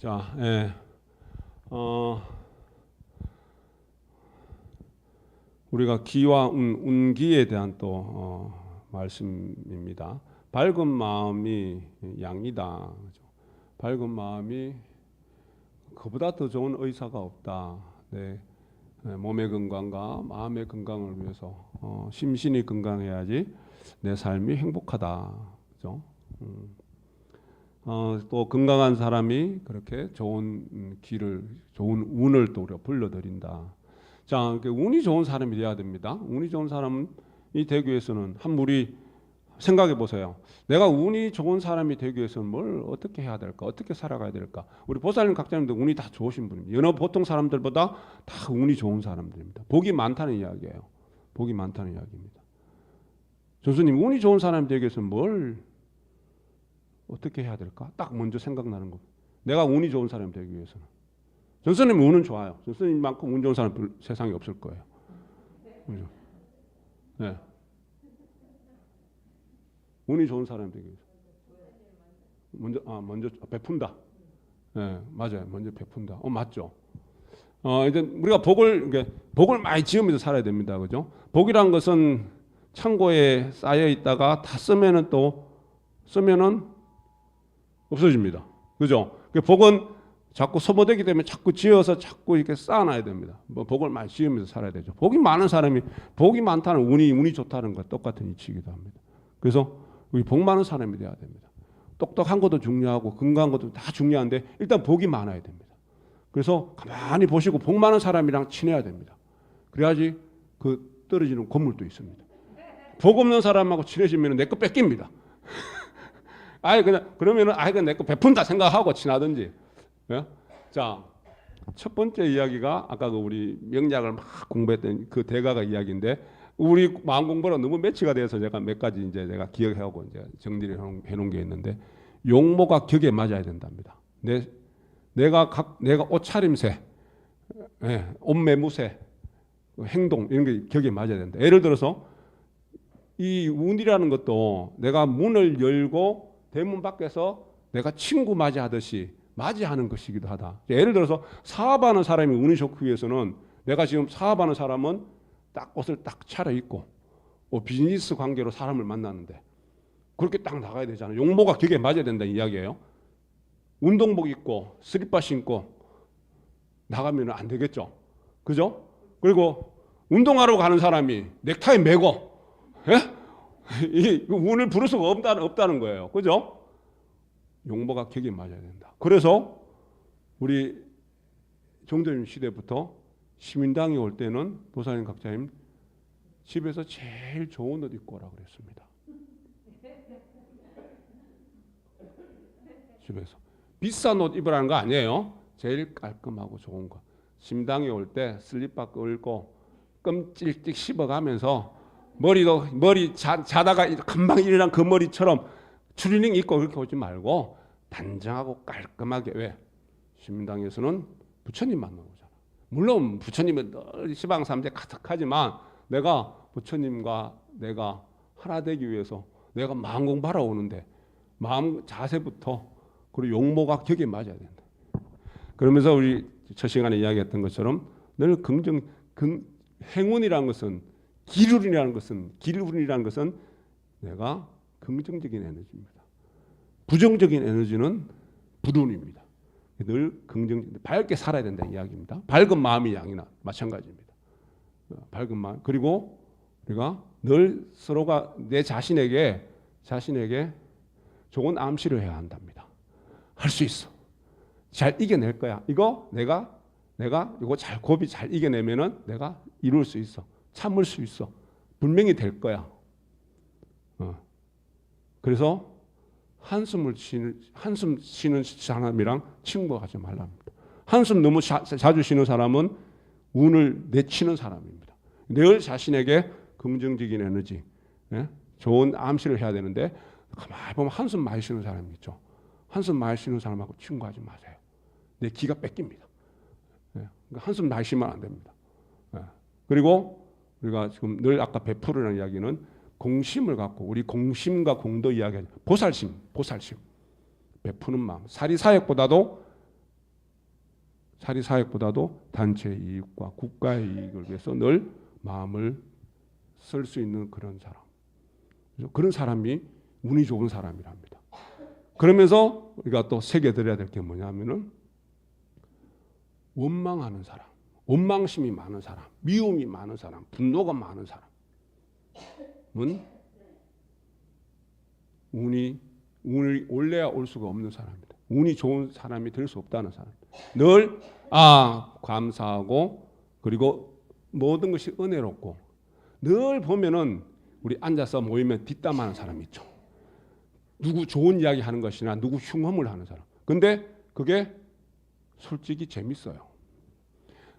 자, 예. 우리가 기와 운기에 대한 또 말씀입니다. 밝은 마음이 양이다. 밝은 마음이 그보다 더 좋은 의사가 없다. 네. 몸의 건강과 마음의 건강을 위해서 심신이 건강해야지 내 삶이 행복하다. 그죠? 또 건강한 사람이 그렇게 좋은 길을, 좋은 운을 또 우리가 불러들인다. 자, 운이 좋은 사람이 돼야 됩니다. 운이 좋은 사람이 되기 위해서는 우리 생각해 보세요. 내가 운이 좋은 사람이 되기 위해서는 뭘 어떻게 해야 될까? 어떻게 살아가야 될까? 우리 보살님 각자님도 운이 다 좋으신 분입니다. 여러 보통 사람들보다 다 운이 좋은 사람들입니다. 복이 많다는 이야기예요. 복이 많다는 이야기입니다. 교수님, 운이 좋은 사람이 되기 위해서는 뭘 어떻게 해야 될까? 딱 먼저 생각나는 거. 내가 운이 좋은 사람이 되기 위해서는. 전선님 운은 좋아요. 전선님만큼 운 좋은 사람 세상에 없을 거예요. 그죠? 네. 운이 좋은 사람이 되기 위해서. 먼저 베푼다. 네, 맞아요. 먼저 베푼다. 맞죠. 이제 우리가 복을 많이 지으면서 살아야 됩니다. 그죠? 복이란 것은 창고에 쌓여 있다가 다 쓰면은 없어집니다. 그죠? 복은 자꾸 소모되기 때문에 자꾸 지어서 자꾸 이렇게 쌓아놔야 됩니다. 복을 많이 지으면서 살아야 되죠. 복이 많은 사람이, 복이 많다는 운이 좋다는 것 똑같은 이치이기도 합니다. 그래서 우리 복 많은 사람이 돼야 됩니다. 똑똑한 것도 중요하고 건강한 것도 다 중요한데 일단 복이 많아야 됩니다. 그래서 가만히 보시고 복 많은 사람이랑 친해야 됩니다. 그래야지 그 떨어지는 건물도 있습니다. 복 없는 사람하고 친해지면 내 거 뺏깁니다. 그러면은 내 거 베푼다 생각하고 친하든지. 예? 자, 첫 번째 이야기가 아까 우리 명약을 막 공부했던 그 대가가 이야기인데 우리 마음 공부가 너무 매치가 돼서 제가 몇 가지 이제 제가 기억하고 이제 정리를 해놓은 게 있는데 용모가 격에 맞아야 된답니다. 내가 옷차림새, 옷 매무새, 행동 이런 게 격에 맞아야 된다. 예를 들어서 이 운이라는 것도 내가 문을 열고 대문 밖에서 내가 친구 맞이하듯이 맞이하는 것이기도 하다. 예를 들어서 사업하는 사람이 운이 좋기 위해서는 내가 지금 사업하는 사람은 딱 옷을 딱 차려입고 비즈니스 관계로 사람을 만나는데 그렇게 딱 나가야 되잖아요. 용모가 격에 맞아야 된다는 이야기예요. 운동복 입고 슬리퍼 신고 나가면 안 되겠죠. 그죠? 그리고 운동하러 가는 사람이 넥타이 매고 이 운을 부를 수가 없다는 거예요. 그죠? 용모가 격에 맞아야 된다. 그래서 우리 정조님 시대부터 시민당이 올 때는 보살님 각자님 집에서 제일 좋은 옷 입고 오라고 그랬습니다. 집에서. 비싼 옷 입으라는 거 아니에요. 제일 깔끔하고 좋은 거. 심당에 올 때 슬리퍼 끌고 껌찔찍 씹어가면서 머리 자다가 금방 일어난 그 머리처럼 추리닝 입고 그렇게 오지 말고 단정하고 깔끔하게. 왜? 시민당에서는 부처님 만나오잖아. 물론 부처님은 늘 시방삼재 가득하지만 내가 부처님과 내가 하나 되기 위해서 내가 마음 공부하러 오는데 마음 자세부터 그리고 용모가 격에 맞아야 된다. 그러면서 우리 첫 시간에 이야기했던 것처럼 늘 행운이라는 것은 기운이라는 것은 내가 긍정적인 에너지입니다. 부정적인 에너지는 불운입니다. 늘 밝게 살아야 된다는 이야기입니다. 밝은 마음이 양이나 마찬가지입니다. 밝은 마음. 그리고 우리가 늘 서로가 내 자신에게 좋은 암시를 해야 한답니다. 할 수 있어. 잘 이겨낼 거야. 이거 내가 이거 고비 잘 이겨내면은 내가 이룰 수 있어. 참을 수 있어. 분명히 될 거야. 그래서 한숨 쉬는 사람이랑 친구하지 말랍니다. 한숨 너무 자주 쉬는 사람은 운을 내치는 사람입니다. 늘 자신에게 긍정적인 에너지, 좋은 암시를 해야 되는데 가만히 보면 한숨 많이 쉬는 사람이 있죠. 한숨 많이 쉬는 사람하고 친구하지 마세요. 내 기가 뺏깁니다. 그러니까 한숨 많이 쉬면 안 됩니다. 그리고 우리가 지금 늘 아까 베푸르라는 이야기는 공심을 갖고 우리 공심과 공도 이야기하죠. 보살심. 베푸는 마음. 사리사욕보다도 사리사욕보다도 단체 이익과 국가의 이익을 위해서 늘 마음을 쓸 수 있는 그런 사람. 그런 사람이 운이 좋은 사람이랍니다. 그러면서 우리가 또 새겨드려야 될 게 뭐냐면은 원망하는 사람, 원망심이 많은 사람, 미움이 많은 사람, 분노가 많은 사람은 운이 올래야 올 수가 없는 사람입니다. 운이 좋은 사람이 될 수 없다는 사람. 늘 감사하고 그리고 모든 것이 은혜롭고 늘 보면은 우리 앉아서 모이면 뒷담하는 사람 있죠. 누구 좋은 이야기 하는 것이나 누구 흉험을 하는 사람. 근데 그게 솔직히 재밌어요.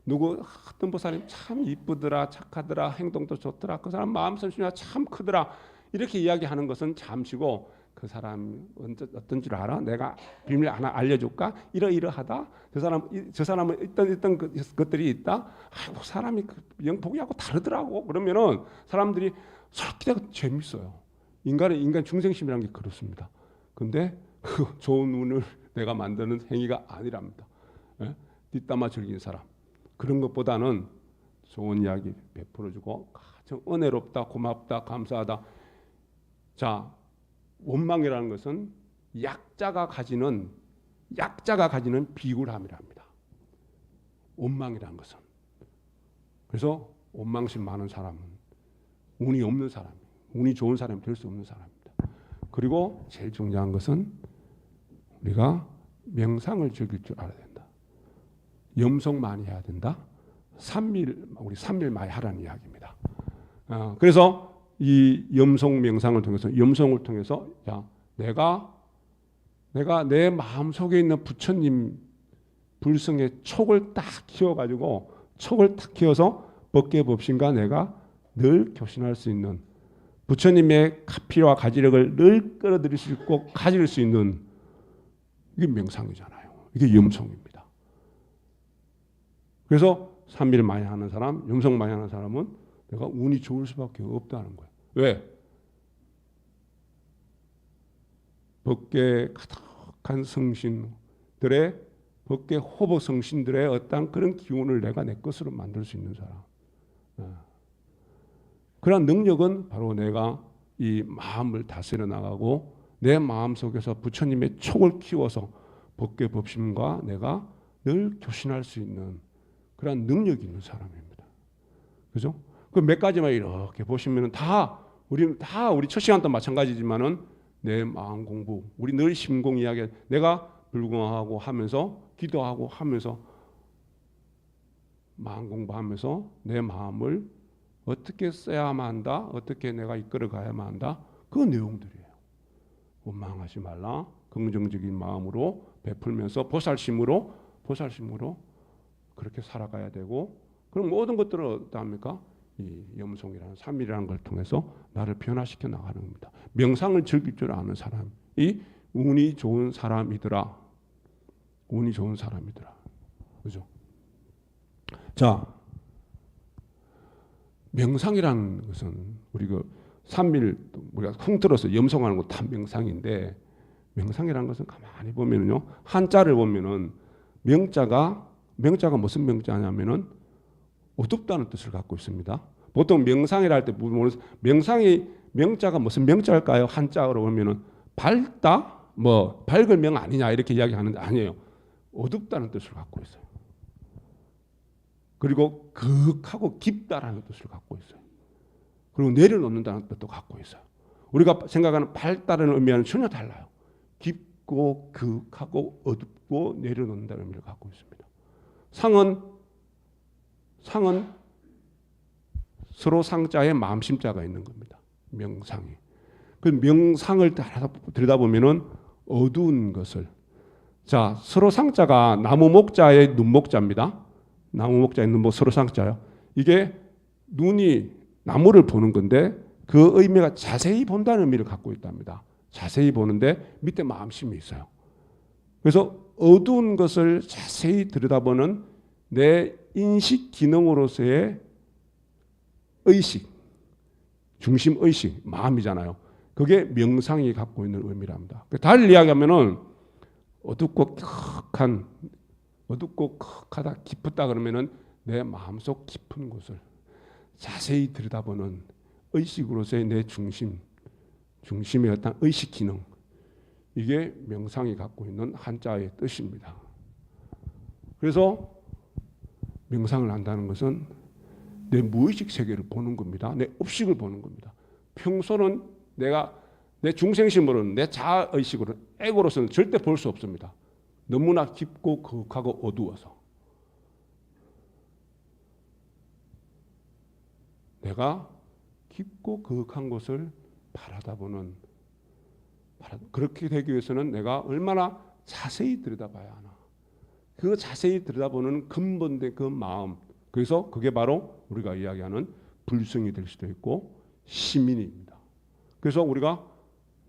누구 어떤 보살님 참 이쁘더라, 착하더라, 행동도 좋더라, 그 사람 마음 솜씨가 참 크더라 이렇게 이야기하는 것은 잠시고 그 사람 어떤 줄 알아? 내가 비밀 하나 알려줄까? 이러이러하다. 저 사람은 있던 것들이 있다. 아이고 사람이 영복이하고 다르더라고. 그러면은 사람들이 솔깃하고 재밌어요. 인간 중생심이라는 게 그렇습니다. 근데 그 좋은 운을 내가 만드는 행위가 아니랍니다. 예? 뒷담화 즐긴 사람. 그런 것보다는 좋은 이야기 베풀어주고 가장 은혜롭다, 고맙다, 감사하다. 자, 원망이라는 것은 약자가 가지는 비굴함이랍니다. 원망이라는 것은. 그래서 원망심 많은 사람은 운이 없는 사람, 운이 좋은 사람이 될 수 없는 사람입니다. 그리고 제일 중요한 것은 우리가 명상을 즐길 줄 알아야 된다. 염송 많이 해야 된다. 우리 삼일 많이 하라는 이야기입니다. 그래서 이 염송 명상을 통해서 염송을 통해서 자, 내가 내 마음 속에 있는 부처님 불성의 촉을 딱 키워가지고 촉을 딱 키워서 법계법신과 내가 늘 교신할 수 있는 부처님의 가피와 가지력을 늘 끌어들일 수 있고 가질 수 있는 이게 명상이잖아요. 이게 염송입니다. 그래서 삼일 많이 하는 사람, 염송 많이 하는 사람은 내가 운이 좋을 수밖에 없다는 거예요. 왜? 법계 가득한 성신들의 법계 호보 성신들의 어떤 그런 기운을 내가 내 것으로 만들 수 있는 사람. 그런 능력은 바로 내가 이 마음을 다스려 나가고 내 마음 속에서 부처님의 촉을 키워서 법계 법심과 내가 늘 교신할 수 있는 그런 능력이 있는 사람입니다. 그죠? 그 몇 가지만 이렇게 보시면은 우리 첫 시간도 마찬가지지만은 내 마음 공부, 우리 늘 심공 이야기, 내가 불공하고 하면서 기도하고 하면서 마음 공부하면서 내 마음을 어떻게 써야만 한다, 어떻게 내가 이끌어 가야만 한다, 그 내용들이에요. 원망하지 말라, 긍정적인 마음으로 베풀면서 보살심으로 그렇게 살아가야 되고, 그럼 모든 것들을 어떠합니까? 이 염송이라는 삼일이라는 걸 통해서 나를 변화시켜 나가는 겁니다. 명상을 즐길 줄 아는 사람이 운이 좋은 사람이더라. 운이 좋은 사람이더라. 그죠? 자, 명상이라는 것은 우리 그 삼일 우리가 통틀어서 염송하는 거 다 명상인데, 명상이라는 것은 가만히 보면은요, 한자를 보면은 명자가 무슨 명자냐면은 어둡다는 뜻을 갖고 있습니다. 보통 명상이라 할 때 명상이 명자가 무슨 명자일까요? 한자로 보면은 밝다, 밝을 명 아니냐 이렇게 이야기하는데 아니에요. 어둡다는 뜻을 갖고 있어요. 그리고 극하고 깊다라는 뜻을 갖고 있어요. 그리고 내려놓는다는 뜻도 갖고 있어요. 우리가 생각하는 밝다는 의미와는 전혀 달라요. 깊고 극하고 어둡고 내려놓는다는 의미를 갖고 있습니다. 상은 서로 상자에 마음심자가 있는 겁니다. 명상이. 그 명상을 들여다보면은 어두운 것을, 자, 서로 상자가 나무 목자의 눈목자입니다. 나무 목자의 눈목 서로 상자요. 이게 눈이 나무를 보는 건데 그 의미가 자세히 본다는 의미를 갖고 있답니다. 자세히 보는데 밑에 마음심이 있어요. 그래서 어두운 것을 자세히 들여다보는 내 인식 기능으로서의 의식, 중심 의식, 마음이잖아요. 그게 명상이 갖고 있는 의미랍니다. 달리 이야기하면은 어둡고 격한 어둡고 크하다 깊었다 그러면은 내 마음속 깊은 곳을 자세히 들여다보는 의식으로서의 내 중심의 어떤 의식 기능, 이게 명상이 갖고 있는 한자의 뜻입니다. 그래서 명상을 한다는 것은 내 무의식 세계를 보는 겁니다. 내 업식을 보는 겁니다. 평소는 내가 내 중생심으로는, 내 자의식으로는, 에고로서는 절대 볼 수 없습니다. 너무나 깊고 거룩하고 어두워서. 내가 깊고 거룩한 곳을 바라다보는, 그렇게 되기 위해서는 내가 얼마나 자세히 들여다봐야 하나. 그 자세히 들여다보는 근본된 그 마음, 그래서 그게 바로 우리가 이야기하는 불성이 될 수도 있고 시민입니다. 그래서 우리가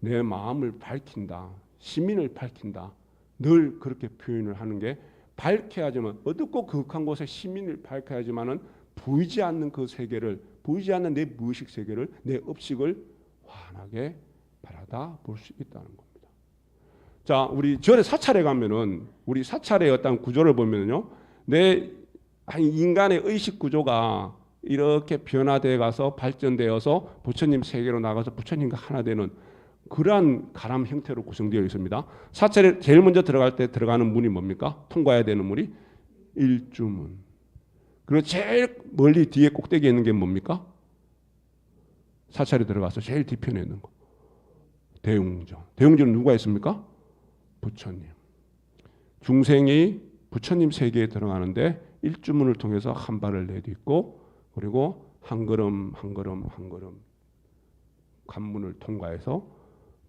내 마음을 밝힌다, 시민을 밝힌다, 늘 그렇게 표현을 하는 게, 밝혀야지만, 어둡고 거룩한 곳에 시민을 밝혀야지만은 보이지 않는 그 세계를, 보이지 않는 내 무의식 세계를, 내 업식을 환하게 바라다 볼 수 있다는 겁니다. 자, 우리 절에 사찰에 가면은, 우리 사찰의 어떤 구조를 보면요, 내 인간의 의식 구조가 이렇게 변화되어 가서 발전되어서 부처님 세계로 나가서 부처님과 하나 되는 그러한 가람 형태로 구성되어 있습니다. 사찰에 제일 먼저 들어갈 때 들어가는 문이 뭡니까? 통과해야 되는 문이 일주문. 그리고 제일 멀리 뒤에 꼭대기에 있는 게 뭡니까? 사찰에 들어가서 제일 뒤편에 있는 거. 대웅전. 대웅전은 누가 있습니까? 부처님. 중생이 부처님 세계에 들어가는데 일주문을 통해서 한 발을 내딛고, 그리고 한 걸음 한 걸음 한 걸음 관문을 통과해서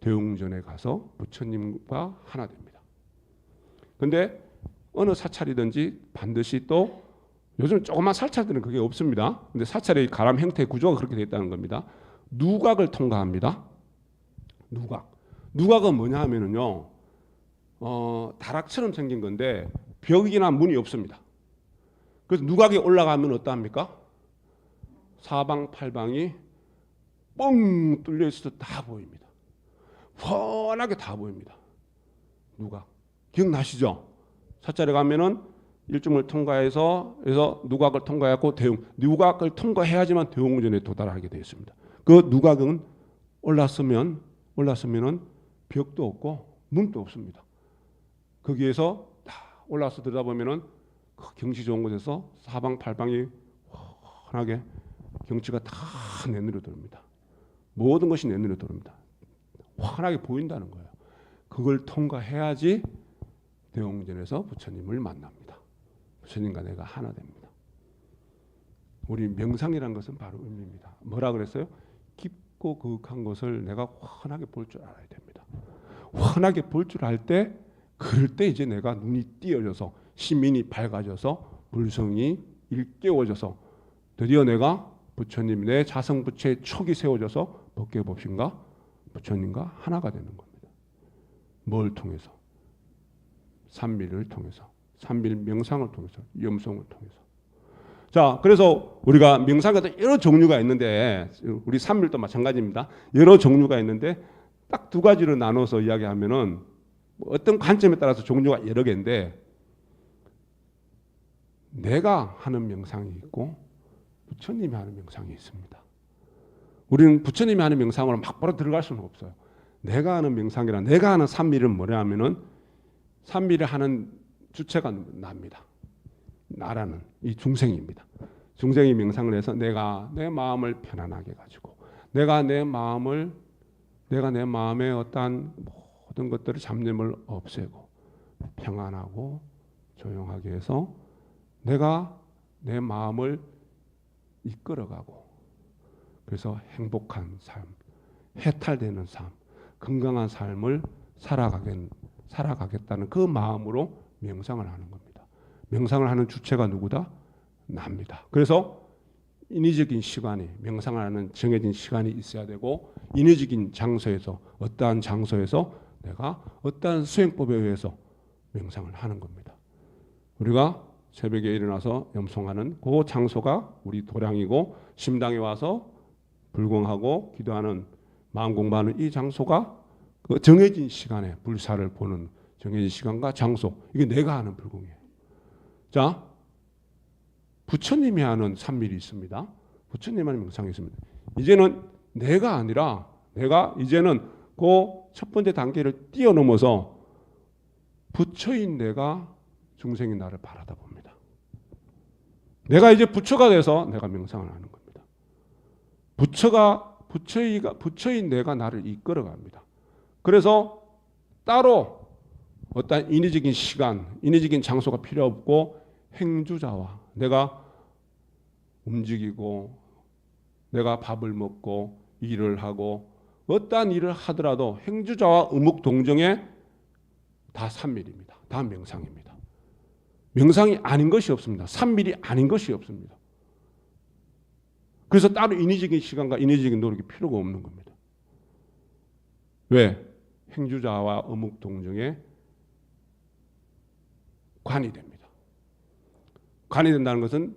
대웅전에 가서 부처님과 하나 됩니다. 그런데 어느 사찰이든지 반드시 또, 요즘 조그만 사찰들은 그게 없습니다. 근데 사찰의 가람 형태 구조가 그렇게 되어 있다는 겁니다. 누각을 통과합니다. 누각은 뭐냐 하면은요, 다락처럼 생긴 건데 벽이나 문이 없습니다. 그래서 누각에 올라가면 어떠합니까? 사방팔방이 뻥 뚫려 있어서 다 보입니다. 훤하게 다 보입니다. 누각. 기억나시죠? 사찰에 가면은 일중을 통과해서, 그래서 누각을 통과했고 누각을 통과해야지만 대웅전에 도달하게 되어 있습니다. 그 누각은 올랐으면은 벽도 없고 문도 없습니다. 거기에서 다 올라서 들여다보면은 그 경치 좋은 곳에서 사방팔방이 환하게 경치가 다 내눈에 들어옵니다. 모든 것이 내눈에 들어옵니다. 환하게 보인다는 거예요. 그걸 통과해야지 대웅전에서 부처님을 만납니다. 부처님과 내가 하나 됩니다. 우리 명상이라는 것은 바로 의미입니다. 뭐라 그랬어요? 깊고 거룩한 것을 내가 환하게 볼 줄 알아야 됩니다. 환하게 볼 줄 알 때, 그럴 때 이제 내가 눈이 띄어져서 시민이 밝아져서 불성이 일깨워져서 드디어 내가 부처님, 내 자성부처의 촉이 세워져서 법계법신과 부처님과 하나가 되는 겁니다. 뭘 통해서? 삼밀을 통해서, 삼밀 명상을 통해서, 염송을 통해서. 자, 그래서 우리가 명상에도 여러 종류가 있는데, 우리 삼밀도 마찬가지입니다. 여러 종류가 있는데 딱 두 가지로 나눠서 이야기하면은, 어떤 관점에 따라서 종류가 여러 개인데, 내가 하는 명상이 있고 부처님이 하는 명상이 있습니다. 우리는 부처님이 하는 명상으로 막 바로 들어갈 수는 없어요. 내가 하는 명상이라, 내가 하는 삼밀은 뭐냐 하면은, 삼밀을 하는 주체가 납니다. 나라는 이 중생입니다. 중생이 명상을 해서 내가 내 마음을 편안하게 가지고, 내가 내 마음의 어떠한 모든 것들을 잡념을 없애고 평안하고 조용하게 해서 내가 내 마음을 이끌어가고, 그래서 행복한 삶, 해탈되는 삶, 건강한 삶을 살아가겠다는 그 마음으로 명상을 하는 겁니다. 명상을 하는 주체가 누구다? 납니다. 그래서 인위적인 시간이, 명상을 하는 정해진 시간이 있어야 되고, 인위적인 장소에서, 어떠한 장소에서 내가 어떠한 수행법에 의해서 명상을 하는 겁니다. 우리가 새벽에 일어나서 염송하는 그 장소가 우리 도량이고, 심당에 와서 불공하고 기도하는, 마음 공부하는 이 장소가 그 정해진 시간에 불사를 보는 정해진 시간과 장소, 이게 내가 하는 불공이에요. 자, 부처님이 하는 산밀이 있습니다. 부처님 하는 명상이 있습니다. 이제는 내가 아니라 내가 이제는 그 첫 번째 단계를 뛰어넘어서 부처인 내가 중생인 나를 바라다 봅니다. 내가 이제 부처가 돼서 내가 명상을 하는 겁니다. 부처인 내가 나를 이끌어갑니다. 그래서 따로 어떤 인위적인 시간, 인위적인 장소가 필요 없고 행주자와 내가 움직이고 내가 밥을 먹고 일을 하고 어떠한 일을 하더라도 행주자와 의묵동정에 다 산밀입니다. 다 명상입니다. 명상이 아닌 것이 없습니다. 산밀이 아닌 것이 없습니다. 그래서 따로 인위적인 시간과 인위적인 노력이 필요가 없는 겁니다. 왜? 행주자와 의묵동정에 관이 됩니다. 관이 된다는 것은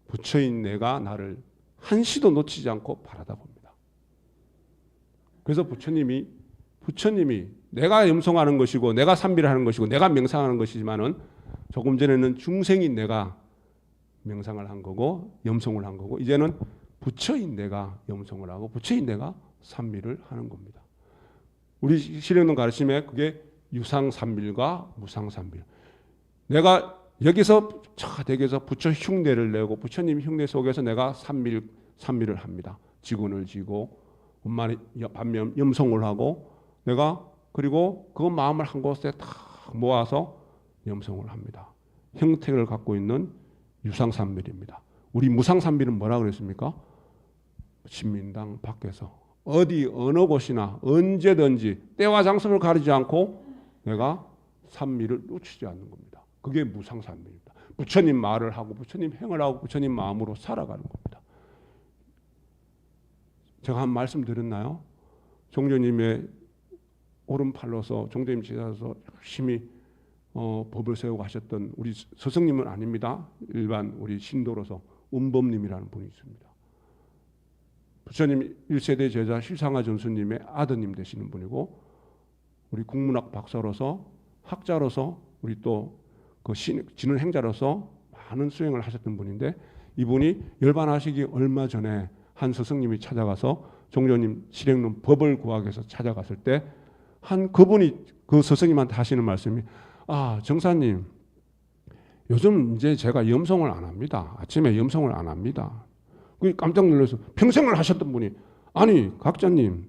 부처인 내가 나를 한시도 놓치지 않고 바라다 봅니다. 그래서 부처님이 내가 염송하는 것이고 내가 산비를 하는 것이고 내가 명상하는 것이지만은 조금 전에는 중생인 내가 명상을 한 거고 염송을 한 거고 이제는 부처인 내가 염송을 하고 부처인 내가 산비를 하는 겁니다. 우리 실행론 가르침에 그게 유상산밀과 무상산밀. 내가 여기서 저 댁에서 부처 흉내를 내고 부처님 흉내 속에서 내가 산밀을 합니다. 직운을 지고 반면 염송을 하고 내가 그리고 그 마음을 한 곳에 다 모아서 염송을 합니다. 형태를 갖고 있는 유상산밀입니다. 우리 무상산밀은 뭐라 그랬습니까? 신민당 밖에서 어디 어느 곳이나 언제든지 때와 장소를 가리지 않고 내가 산밀을 놓치지 않는 겁니다. 그게 무상산밀입니다. 부처님 말을 하고 부처님 행을 하고 부처님 마음으로 살아가는 겁니다. 제가 한 말씀 드렸나요? 종조님의 오른팔로서 종조님 지사서 열심히 법을 세우고 하셨던 우리 스승님은 아닙니다. 일반 우리 신도로서 운범님이라는 분이 있습니다. 부처님 1세대 제자 실상화 전수님의 아드님 되시는 분이고 우리 국문학 박사로서 학자로서 우리 또 그 진은 행자로서 많은 수행을 하셨던 분인데 이분이 열반하시기 얼마 전에 한 스승님이 찾아가서 종조님 실행론 법을 구하기 위해서 찾아갔을 때 한 그분이 그 스승님한테 하시는 말씀이 정사님 요즘 이제 제가 염송을 안 합니다. 아침에 염송을 안 합니다. 깜짝 놀라서 평생을 하셨던 분이 아니 각자님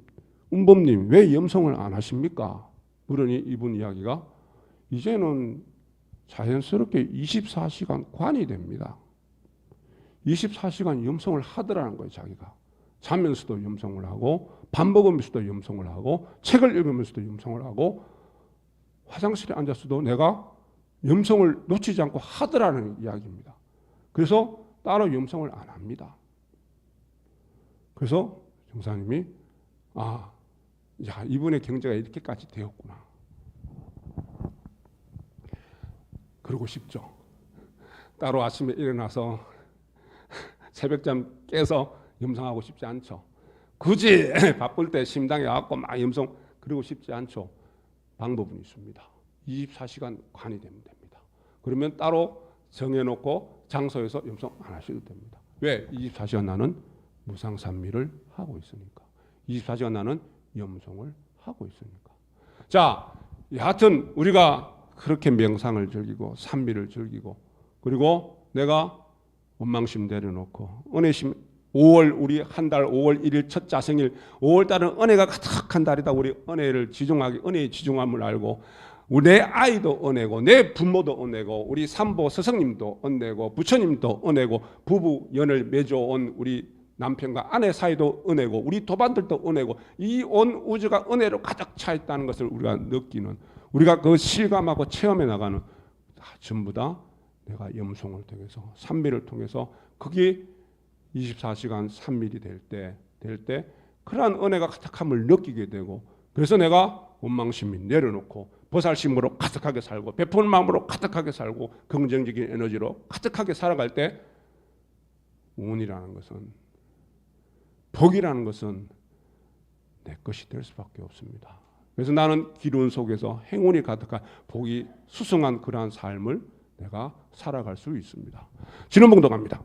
운범님 왜 염송을 안 하십니까? 그러니 이분 이야기가 이제는 자연스럽게 24시간 관이 됩니다. 24시간 염송을 하더라는 거예요. 자기가 자면서도 염송을 하고 밥 먹으면서도 염송을 하고 책을 읽으면서도 염송을 하고 화장실에 앉았어도 내가 염송을 놓치지 않고 하더라는 이야기입니다. 그래서 따로 염송을 안 합니다. 그래서 정사님이 이분의 경제가 이렇게까지 되었구나. 그러고 싶죠. 따로 아침에 일어나서 새벽잠 깨서 염송하고 싶지 않죠. 굳이 바쁠 때 심당에 와서 막 염송 그러고 싶지 않죠. 방법은 있습니다. 24시간 관이 되면 됩니다. 그러면 따로 정해놓고 장소에서 염송 안 하셔도 됩니다. 왜? 24시간 나는 무상산미를 하고 있으니까. 24시간 나는 염송을 하고 있으니까. 자, 여하튼 우리가 그렇게 명상을 즐기고 산미를 즐기고 그리고 내가 원망심 내려놓고 은혜심 5월 우리 한 달 5월 1일 첫 자생일 5월 달은 은혜가 가득한 달이다. 우리 은혜를 지중하게 은혜의 지중함을 알고 내 아이도 은혜고 내 부모도 은혜고 우리 삼보 스승님도 은혜고 부처님도 은혜고 부부 연을 맺어온 우리 남편과 아내 사이도 은혜고 우리 도반들도 은혜고 이 온 우주가 은혜로 가득 차 있다는 것을 우리가 느끼는 우리가 그 실감하고 체험해 나가는 전부 다 내가 염송을 통해서 산미를 통해서 그게 24시간 산밀이 될 때 그러한 은혜가 가득함을 느끼게 되고 그래서 내가 원망심이 내려놓고 보살심으로 가득하게 살고 베푸는 마음으로 가득하게 살고 긍정적인 에너지로 가득하게 살아갈 때 운이라는 것은 복이라는 것은 내 것이 될 수밖에 없습니다. 그래서 나는 기운 속에서 행운이 가득한 복이 수승한 그러한 삶을 내가 살아갈 수 있습니다. 진원봉도 갑니다.